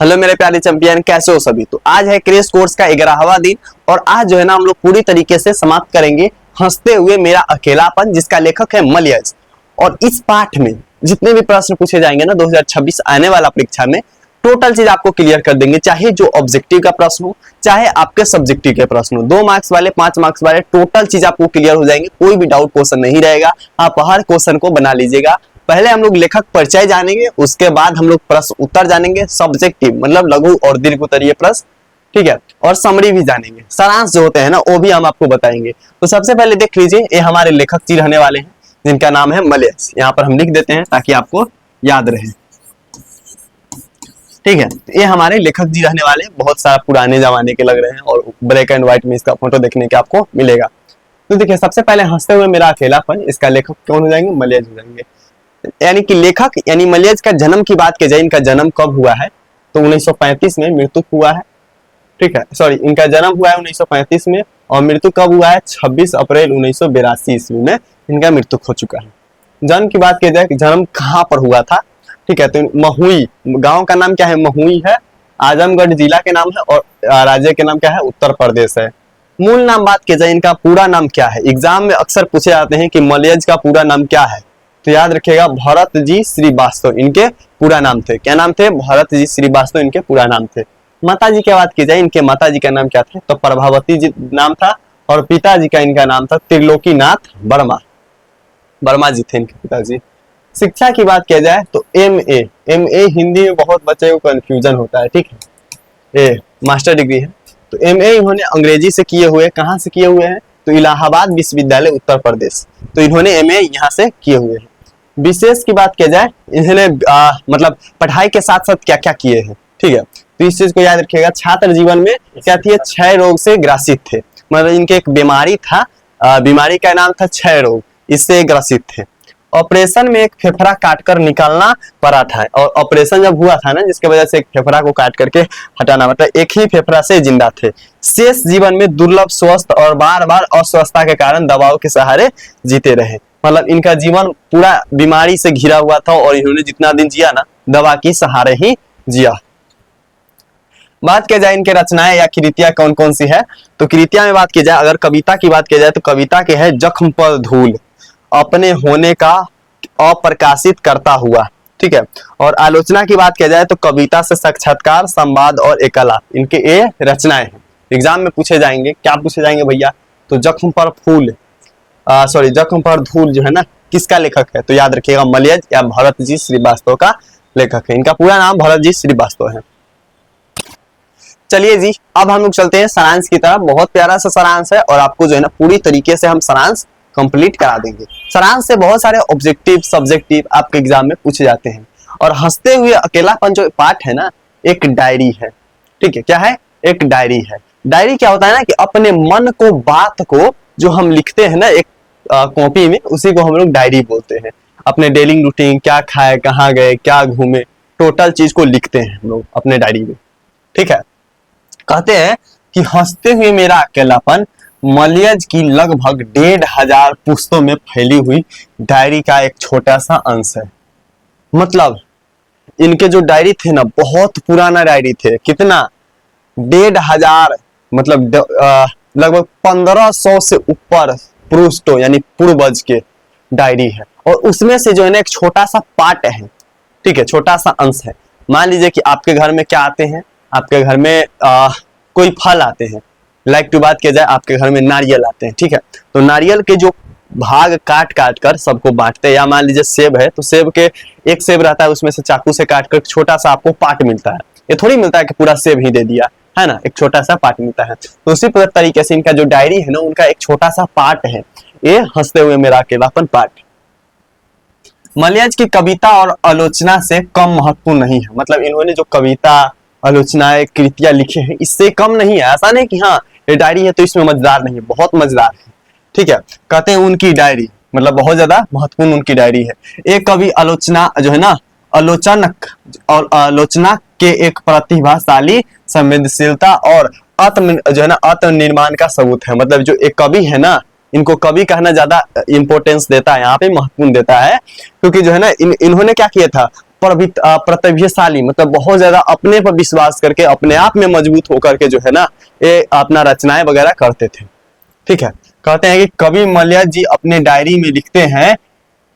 Hello मेरे प्यारे champion, कैसे हो सभी। तो आज है क्रेश कोर्स का 11वां दिन और आज जो है ना हम लोग पूरी तरीके से समाप्त करेंगे हंसते हुए मेरा अकेलापन, जिसका लेखक है मलयज। और इस पाठ में जितने भी प्रश्न पूछे जाएंगे ना 2026 आने वाला परीक्षा में, टोटल चीज आपको क्लियर कर देंगे, चाहे जो ऑब्जेक्टिव का प्रश्न हो चाहे आपके सब्जेक्टिव के प्रश्न हो। 2 मार्क्स वाले 5 मार्क्स वाले टोटल चीज आपको क्लियर हो जाएंगे, कोई भी डाउट क्वेश्चन नहीं रहेगा। आप हर क्वेश्चन को बना लीजिएगा। पहले हम लोग लेखक परिचय जानेंगे, उसके बाद हम लोग प्रश्न उत्तर जानेंगे, सब्जेक्टिव मतलब लघु और दीर्घ उत्तरीय प्रश्न, ठीक है, और समरी भी जानेंगे। सारांश जो होते हैं ना वो भी हम आपको बताएंगे। तो सबसे पहले देख लीजिए, ये हमारे लेखक जी रहने वाले हैं जिनका नाम है मलयज। यहाँ पर हम लिख देते हैं ताकि आपको याद रहे, ठीक है। ये हमारे लेखक जी रहने वाले, बहुत सारा पुराने जमाने के लग रहे हैं और ब्लैक एंड व्हाइट में इसका फोटो देखने के आपको मिलेगा। तो देखिए, सबसे पहले हंसते हुए मेरा अकेलापन, इसका लेखक कौन हो जाएंगे? मलयज हो जाएंगे। यानी कि लेखक यानी मलयज का जन्म की बात की जाए, इनका जन्म कब हुआ है तो 1935 में मृत्यु हुआ है, ठीक है। सॉरी, इनका जन्म हुआ है 1935 में और मृत्यु कब हुआ है? 26 अप्रैल 1982 ईस्वी में इनका मृत्यु हो चुका है। जन्म की बात की जाए, जन्म कहाँ पर हुआ था, ठीक है, तो महुई, गांव का नाम क्या है? महुई है। आजमगढ़ जिला के नाम है और राज्य के नाम क्या है? उत्तर प्रदेश है। मूल नाम बात की जाए, इनका पूरा नाम क्या है? एग्जाम में अक्सर पूछे जाते हैं कि मलयज का पूरा नाम क्या है, तो याद रखिएगा भरत जी श्रीवास्तव इनके पूरा नाम थे। क्या नाम थे? भरत जी श्रीवास्तव इनके पूरा नाम थे। माता जी की बात की जाए, इनके माता जी का नाम क्या थे? तो प्रभावती जी नाम था और पिताजी का इनका नाम था त्रिलोकीनाथ वर्मा। वर्मा जी थे इनके पिताजी। शिक्षा की बात किया जाए तो एमए हिंदी में बहुत बच्चे को कंफ्यूजन होता है, ठीक है। ए मास्टर डिग्री है, तो एमए इन्होंने अंग्रेजी से किए हुए, कहाँ से किए हुए हैं? तो इलाहाबाद विश्वविद्यालय उत्तर प्रदेश, तो इन्होंने एमए यहाँ से किए हुए हैं। विशेष की बात किया जाए, इन्होंने मतलब पढ़ाई के साथ साथ क्या क्या किए हैं, ठीक है, तो इस चीज को याद रखिएगा। छात्र जीवन में क्या थी? क्षय रोग से ग्रसित थे, मतलब इनके एक बीमारी था, बीमारी का नाम था क्षय रोग, इससे ग्रसित थे। ऑपरेशन में एक फेफड़ा काटकर निकालना पड़ा था, और ऑपरेशन जब हुआ था ना, जिसके वजह से एक फेफड़ा को काट करके हटाना, मतलब एक ही फेफड़ा से जिंदा थे। शेष जीवन में दुर्लभ स्वस्थ और बार बार अस्वस्थता के कारण दवाओं के सहारे जीते रहे, मतलब इनका जीवन पूरा बीमारी से घिरा हुआ था और इन्होंने जितना दिन जिया ना, दवा के सहारे ही जिया। बात किया जाए इनके रचनाएं या कृतियां कौन कौन सी है, तो कृतियां में बात की जाए, अगर कविता की बात की जाए तो कविता के है जख्म पर धूल, अपने होने का अप्रकाशित करता हुआ, ठीक है। और आलोचना की बात किया जाए तो कविता से साक्षात्कार, संवाद और एकलाप, इनके ये रचनाएं हैं। एग्जाम में पूछे जाएंगे, क्या पूछे जाएंगे भैया? तो जख्म पर फूल, सॉरी जख्म पर धूल जो है ना, किसका लेखक है? तो याद रखिएगा मलयज या भरत जी श्रीवास्तव का लेखक है। इनका पूरा नाम भरत जी श्रीवास्तव है। चलिए जी, अब हम लोग चलते हैं सारांश की तरफ। बहुत प्यारा सा सारांश है और आपको जो है ना पूरी तरीके से हम सारांश कंप्लीट करा देंगे। सारांश से बहुत सारे ऑब्जेक्टिव सब्जेक्टिव आपके एग्जाम में पूछे जाते हैं। और हंसते हुए अकेलापन जो पाठ है ना, एक डायरी है, ठीक है। क्या है? एक डायरी है। डायरी क्या होता है ना कि अपने मन को, बात को जो हम लिखते हैं ना एक कॉपी में, उसी को हम लोग डायरी बोलते हैं। अपने डेली रूटीन, क्या खाए, कहाँ गए, क्या घूमे, टोटल चीज को लिखते हैं हम लोग अपने डायरी में, ठीक है। कहते हैं कि हंसते हुए मेरा अकेलापन मलयज की लगभग 1500 पुस्तकों में फैली हुई डायरी का एक छोटा सा अंश है। मतलब इनके जो डायरी थे ना, बहुत पुराना डायरी थे। कितना? 1500, मतलब लगभग 1500 से ऊपर पृष्ठों यानी पूर्वज के डायरी है। और उसमें से जो है ना एक छोटा सा पार्ट है, ठीक है, छोटा सा अंश है। मान लीजिए कि आपके घर में क्या आते हैं, आपके घर में कोई फल आते हैं। लाइक टू बात किया जाए, आपके घर में नारियल आते हैं, ठीक है, तो नारियल के जो भाग काट काट कर सबको बांटते हैं। या मान लीजिए सेब है, तो सेब के एक सेब रहता है, उसमें से चाकू से काट कर छोटा सा आपको पार्ट मिलता है। ये थोड़ी मिलता है कि पूरा सेब ही दे दिया, है ना, एक छोटा सा पार्ट मिलता है। तो उसी तरीके से इनका जो डायरी है ना, उनका एक छोटा सा पार्ट है ये हंसते हुए मेरा अकेलापन पार्ट। मलयज की कविता और आलोचना से कम महत्वपूर्ण नहीं है, मतलब इन्होंने जो कविता, आलोचनाएं, कृतियां लिखी हैं इससे कम नहीं है। ऐसा नहीं कि हाँ ये डायरी है तो इसमें मजेदार नहीं है, बहुत मजेदार है, ठीक है। कहते हैं उनकी डायरी मतलब बहुत ज्यादा महत्वपूर्ण उनकी डायरी है। एक कवि आलोचना जो है ना, आलोचनक और आलोचना के एक प्रतिभाशाली संवेदनशीलता और आत्म जो है ना आत्मनिर्माण का सबूत है। मतलब जो एक कवि है ना, इनको कवि कहना ज्यादा इंपॉर्टेंस देता है, यहाँ पे महत्वपूर्ण देता है, क्योंकि जो है ना इन्होंने क्या किया था, प्रतिभाशाली, मतलब बहुत ज्यादा अपने पर विश्वास करके अपने आप में मजबूत होकर के जो है ना ये अपना रचनाएं वगैरह करते थे। ठीक है, कहते हैं कि कवि मलय जी अपने डायरी में लिखते हैं,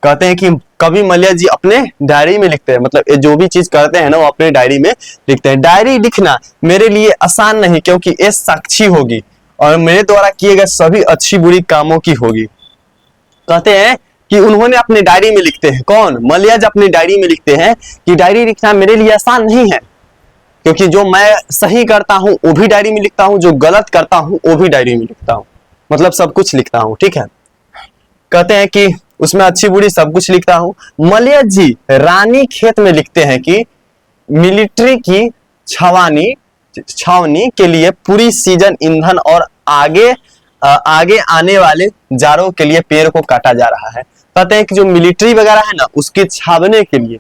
कहते हैं कि कवि मलय जी अपने डायरी में लिखते हैं, मतलब ये जो भी चीज करते हैं ना वो अपने डायरी में लिखते हैं। डायरी लिखना मेरे लिए आसान नहीं क्योंकि ये साक्षी होगी और मेरे द्वारा किए गए सभी अच्छी बुरी कामों की होगी। कहते हैं कि उन्होंने अपने डायरी में लिखते हैं, कौन? मलय जी अपनी डायरी में लिखते हैं कि डायरी लिखना मेरे लिए आसान नहीं है क्योंकि जो मैं सही करता हूं वो भी डायरी में लिखता हूं, जो गलत करता हूं वो भी डायरी में लिखता हूं, मतलब सब कुछ लिखता हूं। ठीक है, कहते हैं कि उसमें अच्छी बुरी सब कुछ लिखता हूं। मलय जी रानी खेत में लिखते हैं कि मिलिट्री की छावनी के लिए पूरी सीजन ईंधन और आगे आने वाले जाड़ों के लिए पेड़ को काटा जा रहा है। कहते हैं कि जो मिलिट्री वगैरह है ना उसके छावने के लिए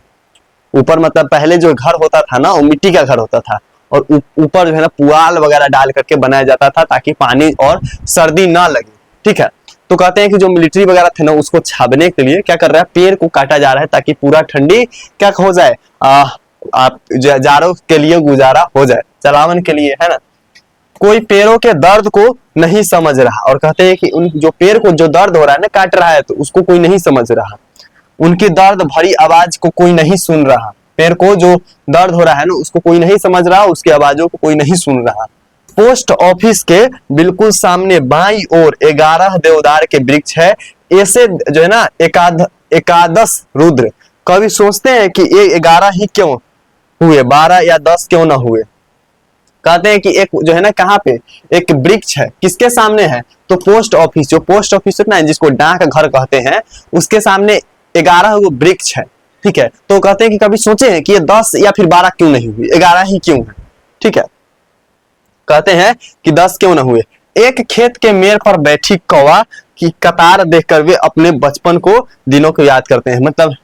ऊपर, मतलब पहले जो घर होता था ना वो मिट्टी का घर होता था और ऊपर जो है ना पुआल वगैरह डाल करके बनाया जाता था ताकि पानी और सर्दी ना लगे। ठीक है, तो कहते हैं कि जो मिलिट्री वगैरह थे ना उसको छावने के लिए क्या कर रहा है, पेड़ को काटा जा रहा है ताकि पूरा ठंडी क्या हो जाए, जाड़ों के लिए गुजारा हो जाए, चलावन के लिए, है ना। कोई पेड़ों के दर्द को नहीं समझ रहा और कहते हैं कि उन जो पेड़ को जो दर्द हो रहा है ना काट रहा है तो उसको कोई नहीं समझ रहा, उनकी दर्द भरी आवाज को कोई नहीं सुन रहा। पेड़ को जो दर्द हो रहा है ना उसको कोई नहीं समझ रहा, उसकी आवाजों को कोई नहीं सुन रहा। पोस्ट ऑफिस के बिल्कुल सामने बाईं ओर 11 देवदार के वृक्ष है, ऐसे जो है ना एकादश रुद्र। कभी सोचते हैं कि ये 11 ही क्यों हुए, 12 या 10 क्यों ना हुए। कहते हैं कि एक जो है ना कहाँ पे एक वृक्ष है, किसके सामने है, तो पोस्ट ऑफिस, जो पोस्ट ऑफिस है ना जिसको डाक घर कहते हैं उसके सामने 11 वृक्ष है। ठीक है, तो कहते हैं कि कभी सोचे हैं कि ये 10 या फिर 12 क्यों नहीं हुई, 11 ही क्यों है। ठीक है, कहते हैं कि 10 क्यों ना हुए। एक खेत के मेड़ पर बैठी कौवा की कतार देखकर वे अपने बचपन को दिनों को याद करते हैं। मतलब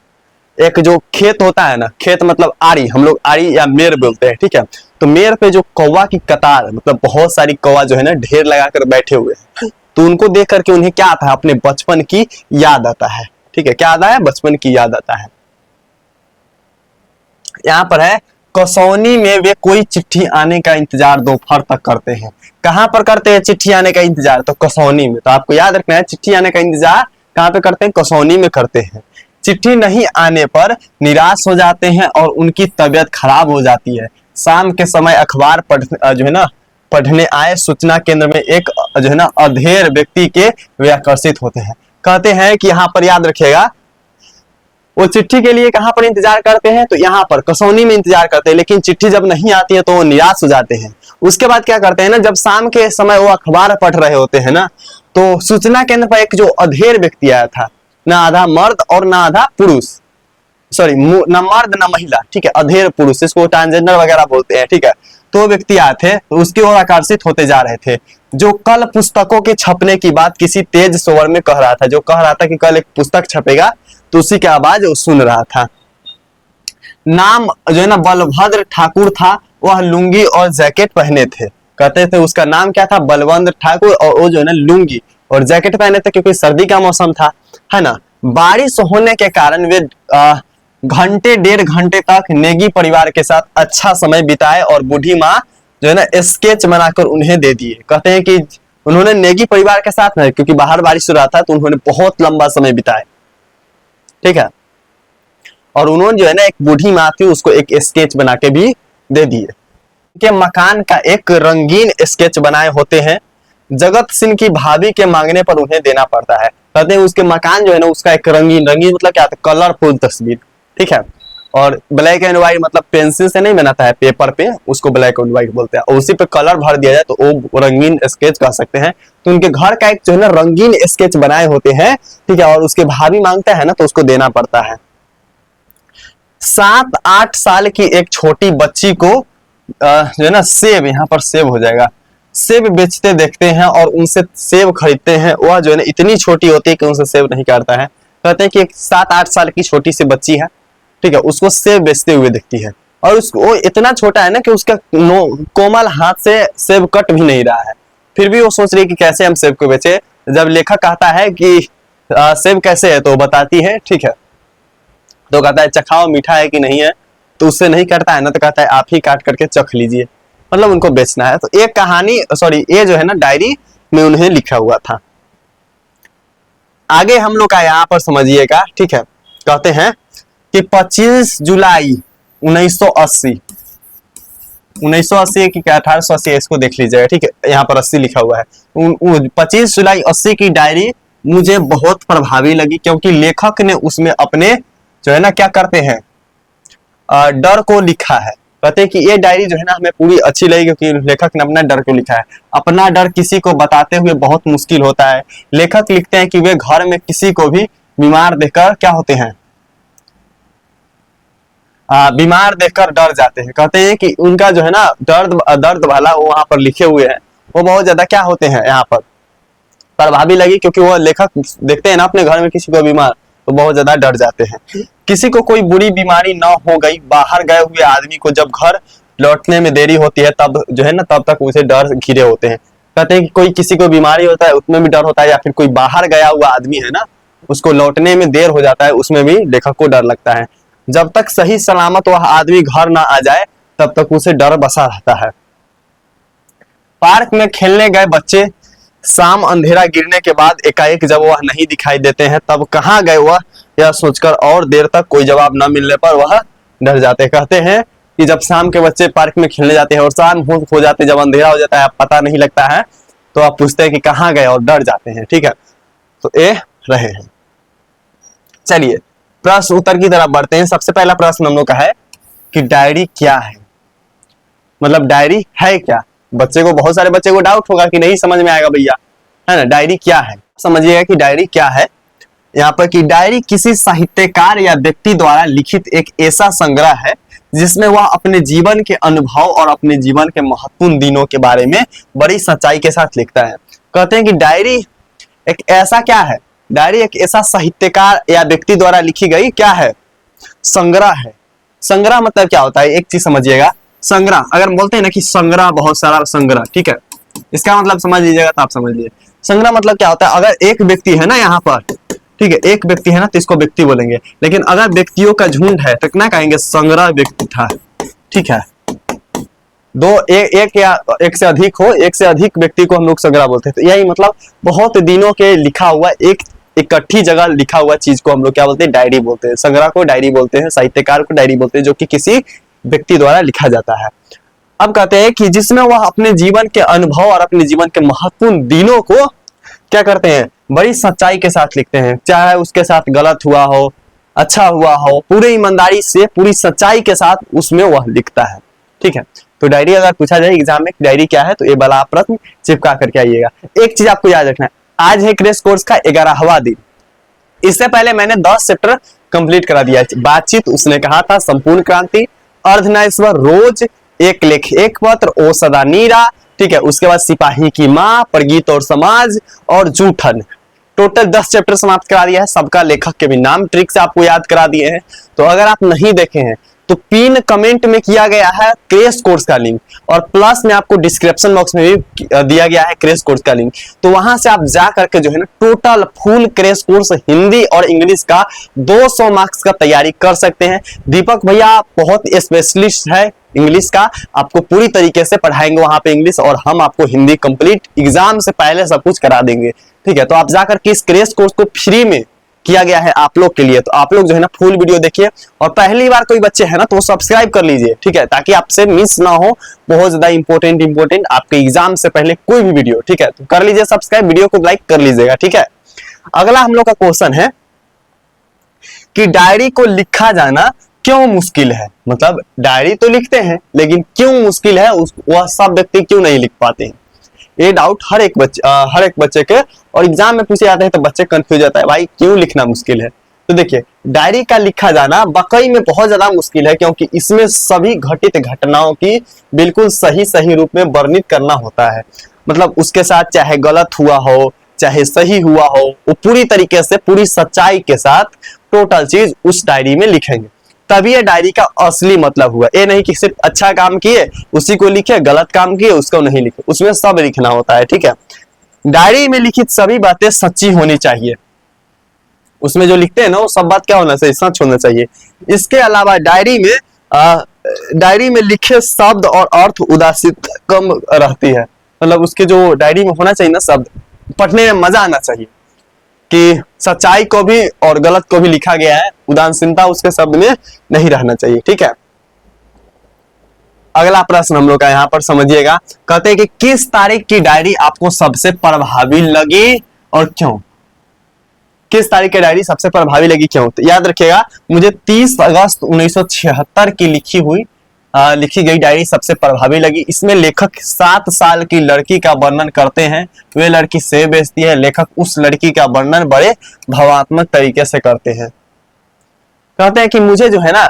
एक जो खेत होता है ना, खेत मतलब आरी, हम लोग आरी या मेड़ बोलते हैं। ठीक है, तो मेड़ पे जो कौवा की कतार, मतलब बहुत सारी कौवा जो है ना ढेर लगाकर बैठे हुए हैं, तो उनको देख करके उन्हें क्या आता है, अपने बचपन की याद आता है। ठीक है, क्या आता है, बचपन की याद आता है। यहाँ पर है कसौनी में वे कोई चिट्ठी आने का इंतजार दोपहर तक करते हैं। कहां पर करते हैं चिट्ठी आने का इंतजार, तो कसौनी में। तो आपको याद रखना है चिट्ठी आने का इंतजार कहां पे करते हैं, कसौनी में करते हैं। चिट्ठी नहीं आने पर निराश हो जाते हैं और उनकी तबीयत खराब हो जाती है। शाम के समय अखबार जो है ना पढ़ने आए सूचना केंद्र में एक जो है ना अधेड़ व्यक्ति के वे आकर्षित होते हैं। कहते हैं कि यहाँ पर याद रखिएगा वो चिट्ठी के लिए कहां पर इंतजार करते हैं, तो यहाँ पर कसौनी में इंतजार करते हैं, लेकिन चिट्ठी जब नहीं आती है तो वो निराश हो जाते हैं। उसके बाद क्या करते हैं ना, जब शाम के समय वो अखबार पढ़ रहे होते हैं ना, तो सूचना केंद्र पर एक जो अधेड़ व्यक्ति आया था, ना आधा मर्द और ना आधा पुरुष, सॉरी ना मर्द ना महिला, ठीक है, अधेड़ पुरुष, इसको ट्रांसजेंडर वगैरह बोलते हैं। ठीक है, तो व्यक्ति आए थे तो उसकी ओर आकर्षित होते जा रहे थे, जो कल पुस्तकों के छपने की बात किसी तेज स्वर में कह रहा था, जो कह रहा था कि कल एक पुस्तक छपेगा, तो उसी की आवाज वो सुन रहा था। नाम जो है ना बलभद्र ठाकुर था, वह लुंगी और जैकेट पहने थे। कहते थे उसका नाम क्या था, बलवंत ठाकुर, और वो जो है ना लुंगी और जैकेट पहने थे क्योंकि सर्दी का मौसम था, है ना। बारिश होने के कारण वे घंटे 1.5 घंटे तक नेगी परिवार के साथ अच्छा समय बिताए और बूढ़ी माँ जो है ना स्केच बनाकर उन्हें दे दिए। कहते हैं कि उन्होंने नेगी परिवार के साथ नहीं, क्योंकि बाहर बारिश हो रहा था तो उन्होंने बहुत लंबा समय बिताया। ठीक है, और उन्होंने जो है ना एक बूढ़ी माँ थी उसको एक स्केच बना के भी दे दिए। के मकान का एक रंगीन स्केच बनाए होते हैं, जगत सिंह की भाभी के मांगने पर उन्हें देना पड़ता है। कहते हैं उसके मकान जो है ना उसका एक रंगीन मतलब क्या था, कलरफुल तस्वीर। ठीक है, और ब्लैक एंड व्हाइट मतलब पेंसिल से नहीं बनाता है, पेपर पे, उसको ब्लैक एंड व्हाइट बोलते हैं, और उसी पे कलर भर दिया जाए तो वो रंगीन स्केच कह सकते हैं। तो उनके घर का एक जो है ना रंगीन स्केच बनाए होते हैं। ठीक है, और उसके भाभी मांगता है ना तो उसको देना पड़ता है। 7-8 साल की एक छोटी बच्ची को जो है ना सेब, यहाँ पर सेब हो जाएगा, सेब बेचते देखते हैं और उनसे सेब खरीदते हैं। वह जो है ना इतनी छोटी होती है कि उनसे सेब नहीं काटता है। कहते हैं कि एक 7-8 साल की छोटी सी बच्ची है, ठीक है, उसको सेब बेचते हुए दिखती है, और वो इतना छोटा है ना कि उसका कोमल हाथ से सेब कट भी नहीं रहा है, फिर भी वो सोच रही है कि कैसे हम सेब को बेचे। जब लेखक कहता है कि सेब कैसे है तो बताती है। ठीक है, तो कहता है चखाओ मीठा है कि नहीं है, तो उससे नहीं करता है ना, तो कहता है आप ही काट करके चख लीजिए, मतलब उनको बेचना है। तो एक कहानी सॉरी ये जो है ना डायरी में उन्हें लिखा हुआ था। आगे हम लोग का यहाँ पर समझिएगा, ठीक है। कहते हैं कि 25 जुलाई 1980 1980 की 1880 इसको देख लीजिएगा, ठीक है। यहाँ पर 80 लिखा हुआ है। 25 जुलाई 80 की डायरी मुझे बहुत प्रभावी लगी, क्योंकि लेखक ने उसमें अपने जो है ना क्या करते हैं डर को लिखा है। कहते हैं कि ये डायरी जो है ना हमें पूरी अच्छी लगी, क्योंकि लेखक ने अपना डर को लिखा है। अपना डर किसी को बताते हुए बहुत मुश्किल होता है। लेखक लिखते हैं कि वे घर में किसी को भी बीमार देखकर क्या होते हैं, बीमार देखकर डर जाते हैं। कहते हैं कि उनका जो है ना दर्द वाला वो वहां पर लिखे हुए हैं, वो बहुत ज्यादा क्या होते हैं यहाँ पर प्रभावी लगी, क्योंकि वो लेखक देखते हैं ना अपने घर में किसी को बीमार, तो बहुत ज्यादा डर जाते हैं। किसी को कोई बुरी बीमारी न हो गई, बाहर गए हुए आदमी को जब घर लौटने में देरी होती है तब जो है ना तब तक उसे डर घिरे होते हैं। कहते हैं कि कोई किसी को बीमारी होता है उसमें भी डर होता है, या फिर कोई बाहर गया हुआ आदमी है ना उसको लौटने में देर हो जाता है, उसमें भी लेखक को डर लगता है। जब तक सही सलामत वह आदमी घर ना आ जाए तब तक उसे डर बसा रहता है। पार्क में खेलने गए बच्चे शाम अंधेरा गिरने के बाद एकाएक जब वह नहीं दिखाई देते हैं तब कहाँ गए वह यह सोचकर और देर तक कोई जवाब न मिलने पर वह डर जाते। कहते हैं कि जब शाम के बच्चे पार्क में खेलने जाते हैं और शाम हो जाते, जब अंधेरा हो जाता है पता नहीं लगता है, तो आप पूछते हैं कि कहाँ गए और डर जाते हैं, ठीक है। तो ये रहे हैं। चलिए प्रश्न उत्तर की तरफ बढ़ते हैं। सबसे पहला प्रश्न हम लोग का है कि डायरी क्या है, मतलब डायरी है क्या। बच्चे को बहुत सारे बच्चे को डाउट होगा कि नहीं समझ में आएगा भैया, है ना, डायरी क्या है। समझिएगा कि डायरी क्या है यहाँ पर कि डायरी किसी साहित्यकार या व्यक्ति द्वारा लिखित एक ऐसा संग्रह है जिसमें वह अपने जीवन के अनुभव और अपने जीवन के महत्वपूर्ण दिनों के बारे में बड़ी सच्चाई के साथ लिखता है। कहते हैं कि डायरी एक ऐसा क्या है, डायरी एक ऐसा साहित्यकार या व्यक्ति द्वारा लिखी गई क्या है, संग्रह है। संग्रह मतलब क्या होता है, एक चीज समझिएगा। संग्रह अगर बोलते हैं ना कि संग्रह, बहुत सारा संग्रह, ठीक है, इसका मतलब समझ लीजिएगा तो आप समझ लीजिए। संग्रह मतलब क्या होता है, अगर एक व्यक्ति है ना यहाँ पर, ठीक है, एक व्यक्ति है ना तो इसको व्यक्ति बोलेंगे, लेकिन अगर व्यक्तियों का झुंड है तो क्या कहेंगे, संग्रह व्यक्ति था, ठीक है। एक या एक से अधिक हो, एक से अधिक व्यक्ति को हम लोग संग्रह बोलते हैं। तो यही मतलब बहुत दिनों के लिखा हुआ एक इकट्ठी जगह लिखा हुआ चीज को हम लोग क्या बोलते हैं, डायरी बोलते हैं। संग्रह को डायरी बोलते हैं, साहित्यकार को डायरी बोलते हैं, जो कि किसी व्यक्ति द्वारा लिखा जाता है। अब कहते हैं कि जिसमें वह अपने जीवन के अनुभव और अपने जीवन के महत्वपूर्ण दिनों को क्या करते हैं, बड़ी सच्चाई के साथ लिखते हैं, चाहे उसके साथ गलत हुआ हो, अच्छा हुआ हो, पूरे ईमानदारी से पूरी सच्चाई के साथ उसमें वह लिखता है, ठीक है। तो डायरी अगर पूछा जाए एग्जाम में डायरी क्या है, तो ये वाला प्रश्न चिपका करके आइएगा। एक चीज आपको याद रखना है, आज है क्रैश कोर्स का 11वां दिन। इससे पहले मैंने 10 चैप्टर कंप्लीट करा दिया है। बातचीत उसने कहा था, संपूर्ण क्रांति, अर्धनारीश्वर, रोज, एक लेख एक पत्र, ओ सदा नीरा, ठीक है। उसके बाद सिपाही की माँ, प्रगीत और समाज और जूठन। टोटल 10 चैप्टर समाप्त करा दिया है। सबका लेखक के भी नाम ट्रिक से आपको याद करा दिए हैं। तो अगर आप नहीं देखे हैं तो पिन कमेंट में किया गया है क्रैश कोर्स का लिंक, और प्लस में आपको डिस्क्रिप्शन बॉक्स में भी दिया गया है क्रैश कोर्स का लिंक। तो वहां से आप जा करके जो है ना total full crash course Hindi और इंग्लिश का 200 मार्क्स का तैयारी कर सकते हैं। दीपक भैया बहुत स्पेशलिस्ट है इंग्लिश का, आपको पूरी तरीके से पढ़ाएंगे वहां पे इंग्लिश, और हम आपको हिंदी कंप्लीट एग्जाम से पहले सब कुछ करा देंगे, ठीक है। तो आप जाकर के इस क्रैश कोर्स को फ्री में किया गया है आप लोग के लिए। तो आप लोग जो है ना फुल वीडियो देखिए, और पहली बार कोई बच्चे है ना तो वो सब्सक्राइब कर लीजिए, ठीक है, ताकि आपसे मिस ना हो बहुत ज्यादा इंपॉर्टेंट आपके एग्जाम से पहले कोई भी वीडियो, ठीक है। तो कर लीजिए सब्सक्राइब, वीडियो को लाइक कर लीजिएगा, ठीक है। अगला हम लोग का क्वेश्चन है कि डायरी को लिखा जाना क्यों मुश्किल है। मतलब डायरी तो लिखते हैं लेकिन क्यों मुश्किल है, वह सब व्यक्ति क्यों नहीं लिख पाते हैं। ये डाउट हर एक बच्चे के, और एग्जाम में पूछे जाते हैं तो बच्चे कंफ्यूज जाता है, भाई क्यों लिखना मुश्किल है। तो देखिए डायरी का लिखा जाना वाकई में बहुत ज्यादा मुश्किल है, क्योंकि इसमें सभी घटित घटनाओं की बिल्कुल सही रूप में वर्णित करना होता है। मतलब उसके साथ चाहे गलत हुआ हो चाहे सही हुआ हो, वो पूरी तरीके से पूरी सच्चाई के साथ टोटल चीज उस डायरी में लिखेंगे, तभी ये डायरी का असली मतलब हुआ। ये नहीं कि सिर्फ अच्छा काम किए उसी को लिखे, गलत काम किए उसको नहीं लिखे, उसमें सब लिखना होता है, ठीक है। डायरी में लिखित सभी बातें सच्ची होनी चाहिए। उसमें जो लिखते हैं ना वो सब बात क्या होना चाहिए, सच होना चाहिए। इसके अलावा डायरी में लिखे शब्द और अर्थ उदासित कम रहती है। मतलब उसके जो डायरी में होना चाहिए ना शब्द, पढ़ने में मजा आना चाहिए कि सच्चाई को भी और गलत को भी लिखा गया है, उदासीनता उसके शब्द में नहीं रहना चाहिए। ठीक है, अगला प्रश्न हम लोग का यहाँ पर समझिएगा। कहते हैं कि किस तारीख की डायरी आपको सबसे प्रभावी लगी और क्यों? किस तारीख की डायरी सबसे प्रभावी लगी, क्यों? तो याद रखिएगा, मुझे 30 अगस्त 1976 की लिखी गई डायरी सबसे प्रभावी लगी। इसमें लेखक 7 साल की लड़की का वर्णन करते हैं। वे लड़की सेब बेचती है। लेखक उस लड़की का वर्णन बड़े भावात्मक तरीके से करते हैं। कहते हैं कि मुझे जो है ना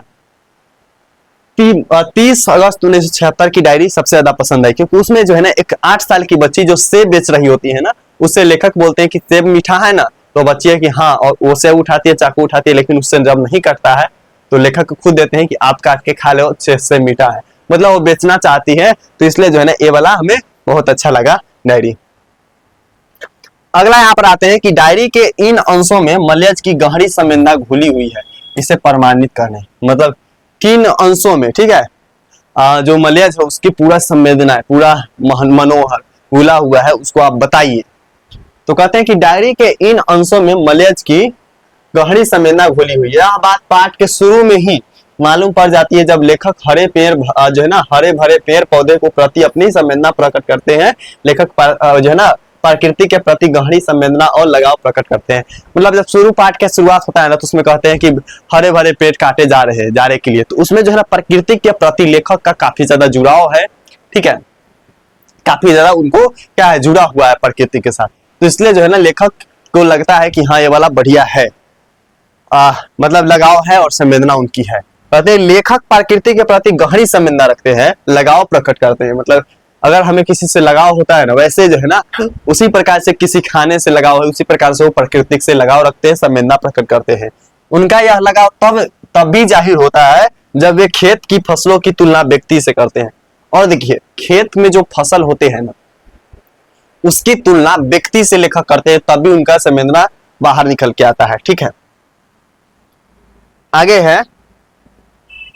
30 अगस्त 1976 की डायरी सबसे ज्यादा पसंद आई, क्योंकि उसमें जो है ना एक 8 साल की बच्ची जो सेब बेच रही होती है ना, उससे लेखक बोलते हैं कि सेब मीठा है ना, तो बच्ची है कि हाँ, और वो सेब उठाती है, चाकू उठाती है, लेकिन उससे जब नहीं कटता है तो लेखक खुद देते हैं कि आप काट के खा लो, सेब मीठा है। मतलब वो बेचना चाहती है, तो इसलिए जो है ना ये वाला हमें बहुत अच्छा लगा डायरी। अगला यहाँ पर आते हैं कि डायरी के इन अंशों में मलयज की गहरी संवेदना घुली हुई है, इसे प्रमाणित करने। मतलब किन अंशों में, ठीक है, जो मलयज है उसकी पूरा संवेदना है, पूरा मनोहर घुला हुआ है, उसको आप बताइए। तो कहते हैं कि डायरी के इन अंशों में मलयज की गहरी संवेदना घुली हुई है। यह बात पाठ के शुरू में ही मालूम पड़ जाती है, जब लेखक हरे भरे पेड़ पौधे को प्रति अपनी संवेदना प्रकट करते हैं। लेखक जो है ना प्रकृति के प्रति गहरी संवेदना और लगाव प्रकट करते हैं। मतलब जब शुरू पाठ का शुरुआत होता है ना, तो उसमें कहते हैं कि हरे भरे पेड़ काटे जा रहे हैं जाने के लिए, तो उसमें जो है ना प्रकृति के प्रति लेखक का काफी ज्यादा जुड़ाव है। ठीक है, काफी ज्यादा उनको क्या है, जुड़ा हुआ है प्रकृति के साथ, तो इसलिए जो है ना लेखक को लगता है कि हाँ ये वाला बढ़िया है, मतलब लगाव है और संवेदना उनकी है। कहते हैं लेखक प्रकृति के प्रति गहरी संवेदना रखते हैं, लगाव प्रकट करते हैं। मतलब अगर हमें किसी से लगाव होता है ना, वैसे जो है ना उसी प्रकार से किसी खाने से लगाव है, उसी प्रकार से वो प्रकृति से लगाव रखते हैं, संवेदना प्रकट करते हैं। उनका यह लगाव तब भी जाहिर होता है जब वे खेत की फसलों की तुलना व्यक्ति से करते हैं। और देखिए, खेत में जो फसल होते हैं ना, उसकी तुलना व्यक्ति से लेखक करते हैं, तब भी उनका संवेदना बाहर निकल के आता है। ठीक है, आगे है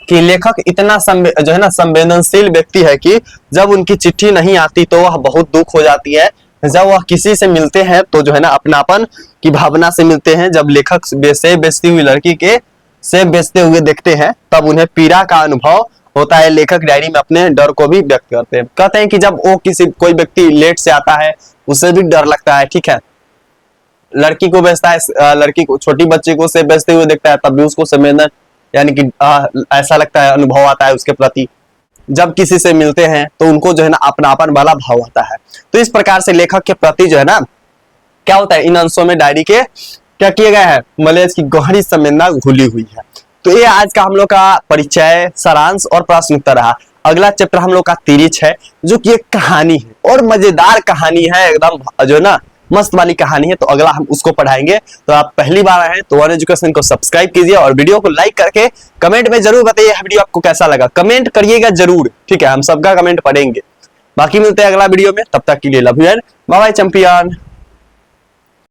कि लेखक इतना जो है ना संवेदनशील व्यक्ति है कि जब उनकी चिट्ठी नहीं आती तो वह बहुत दुख हो जाती है। जब वह किसी से मिलते हैं तो जो है ना अपनापन की भावना से मिलते हैं। जब लेखक सेब बेचती हुई लड़की के सेब बेचते हुए देखते हैं, तब उन्हें पीड़ा का अनुभव होता है। लेखक डायरी में अपने डर को भी व्यक्त करते हैं। कहते हैं कि जब वो कोई व्यक्ति लेट से आता है, उससे भी डर लगता है। ठीक है, लड़की को बेचता है, लड़की को, छोटी बच्ची को सेब बेचते हुए देखता है, तब भी उसको संवेदना यानी कि ऐसा लगता है, अनुभव आता है उसके प्रति। जब किसी से मिलते हैं तो उनको जो है ना अपनापन वाला भाव आता है। तो इस प्रकार से लेखक के प्रति जो है ना क्या होता है, इन अंशों में डायरी के क्या किया गया है, मलयज की गहरी संवेदना घुली हुई है। तो ये आज का हम लोग का परिचय, सारांश और प्रश्न उत्तर रहा। अगला चैप्टर हम लोग का तिरिच है, जो कि एक कहानी है और मजेदार कहानी है, एकदम जो ना मस्त वाली कहानी है। तो अगला हम उसको पढ़ाएंगे। तो आप पहली बार आए हैं तो वन एजुकेशन को सब्सक्राइब कीजिए और वीडियो को लाइक करके कमेंट में जरूर बताइए वीडियो आपको कैसा लगा। कमेंट करिएगा जरूर, ठीक है, हम सबका कमेंट पढ़ेंगे। बाकी मिलते हैं अगला वीडियो में, तब तक के लिए love you and bye bye champion.